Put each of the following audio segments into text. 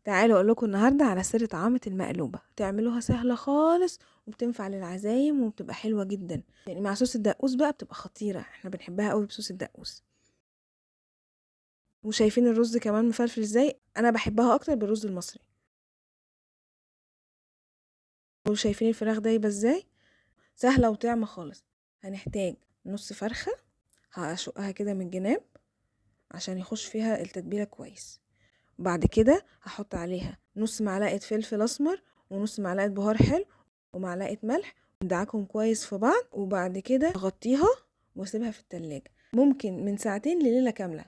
تعالوا اقول لكم النهارده على سر طعامة المقلوبة. تعملوها سهلة خالص وبتنفع للعزايم وبتبقى حلوة جدا، يعني مع صوص الدقوس بقى بتبقى خطيرة. احنا بنحبها قوي بصوص الدقوس. وشايفين الرز كمان مفلفل ازاي؟ انا بحبها اكتر بالرز المصري. وشايفين الفراخ دايبة ازاي؟ سهلة وطعمة خالص. هنحتاج نص فرخة، هشقها كده من الجناب عشان يخش فيها التتبيلة كويس. بعد كده هحط عليها نص معلقة فلفل اسمر ونص معلقة بهار حلو ومعلقة ملح، ندعكهم كويس في بعض. وبعد كده اغطيها واسيبها في التلاجة ممكن من ساعتين لليلة كاملة.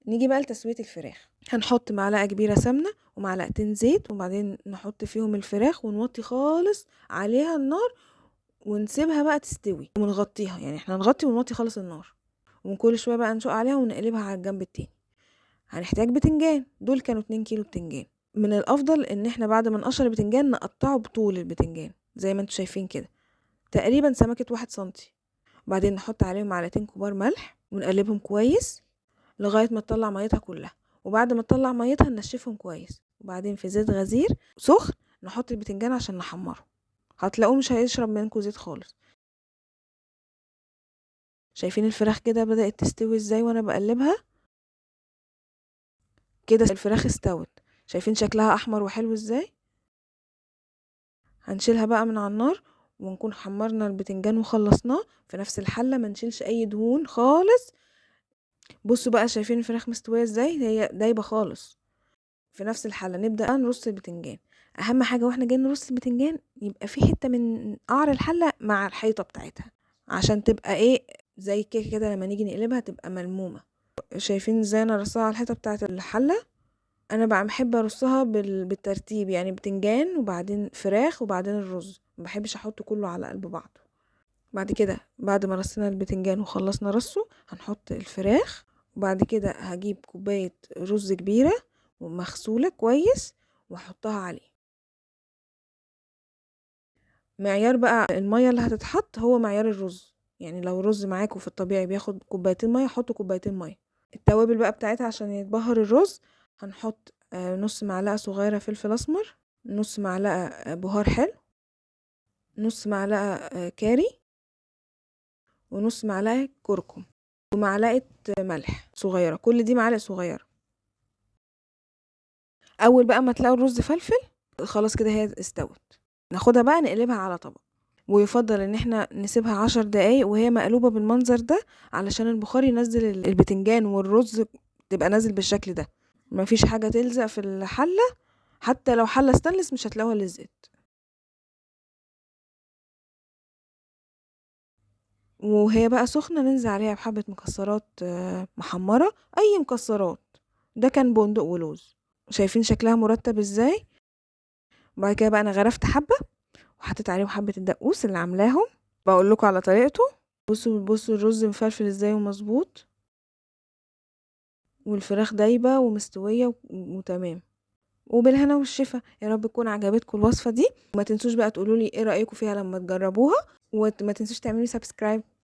نيجي بقى لتسوية الفراخ. هنحط معلقة كبيرة سمنة ومعلقتين زيت، وبعدين نحط فيهم الفراخ ونوطي خالص عليها النار ونسيبها بقى تستوي ونغطيها. يعني احنا نغطي ونوطي خالص النار، وكل شوية بقى نشق عليها ونقلبها على الجنب التاني. هنحتاج بتنجان، دول كانوا 2 كيلو بتنجان. من الافضل ان احنا بعد ما نقشر البتنجان نقطعه بطول البتنجان زي ما انتوا شايفين كده، تقريبا سمكة 1 سنتي. وبعدين نحط عليهم معلقتين كبار ملح ونقلبهم كويس لغاية ما تطلع ميتها كلها. وبعد ما تطلع ميتها ننشفهم كويس، وبعدين في زيت غزير سخن نحط البتنجان عشان نحمره. هتلاقوه مش هيشرب منكم زيت خالص. شايفين الفراخ كده بدأت تستوي ازاي وانا بقلبها؟ كده الفراخ استوت. شايفين شكلها احمر وحلو ازاي؟ هنشيلها بقى من على النار ونكون حمرنا البتنجان وخلصناه في نفس الحلة، ما نشيلش اي دهون خالص. بصوا بقى شايفين الفراخ مستوية ازاي؟ هي دايبة خالص. في نفس الحلة نبدأ نرص البتنجان. اهم حاجة واحنا جايين نرص البتنجان يبقى في حتة من قعر الحلة مع الحيطة بتاعتها، عشان تبقى ايه، زي كده كده لما نيجي نقلبها تبقى ملمومة. شايفين ازاي انا رصاها على الحيطة بتاعت الحلة؟ انا بقى بحب ارصها بالترتيب، يعني بتنجان وبعدين فراخ وبعدين الرز، ما بحبش احطه كله على قلب بعضه. بعد كده بعد ما رصينا البتنجان وخلصنا رصه هنحط الفراخ، وبعد كده هجيب كوباية رز كبيرة ومغسولة كويس واحطها عليه. معيار بقى المية اللي هتتحط هو معيار الرز. يعني لو الرز معاكم في الطبيعي بياخد كوبايتين مية، حطوا كوبايتين مية. التوابل بقى بتاعتها عشان يتبهر الرز، هنحط نص معلقة صغيرة فلفل اسمر، نص معلقة بهار حلو، نص معلقة كاري، ونص معلقة كركم، ومعلقة ملح صغيرة. كل دي معالق صغيرة. اول بقى ما تلاقوا الرز فلفل خلاص كده هي استوت. ناخدها بقى نقلبها على طبق، ويفضل ان احنا نسيبها 10 دقايق وهي مقلوبة بالمنظر ده علشان البخار ينزل البتنجان والرز، تبقى نازل بالشكل ده، مفيش حاجة تلزق في الحلة. حتى لو حلة ستانلس مش هتلاقوها لزقت. وهي بقى سخنة ننزل عليها بحبة مكسرات محمرة، اي مكسرات. ده كان بندق ولوز. شايفين شكلها مرتب ازاي؟ وبعد كده بقى انا غرفت حبة وحطيت عليهم حبة الدقوس اللي عاملاهم. بقول لكم على طريقته. بصوا الرز مفلفل ازاي ومظبوط، والفراخ دايبة ومستوية وتمام. وبالهنا والشفا، يا رب تكون عجبتكم الوصفة دي. وما تنسوش بقى تقولوا لي ايه رأيكم فيها لما تجربوها، وما تنسوش تعملوا سبسكرايب.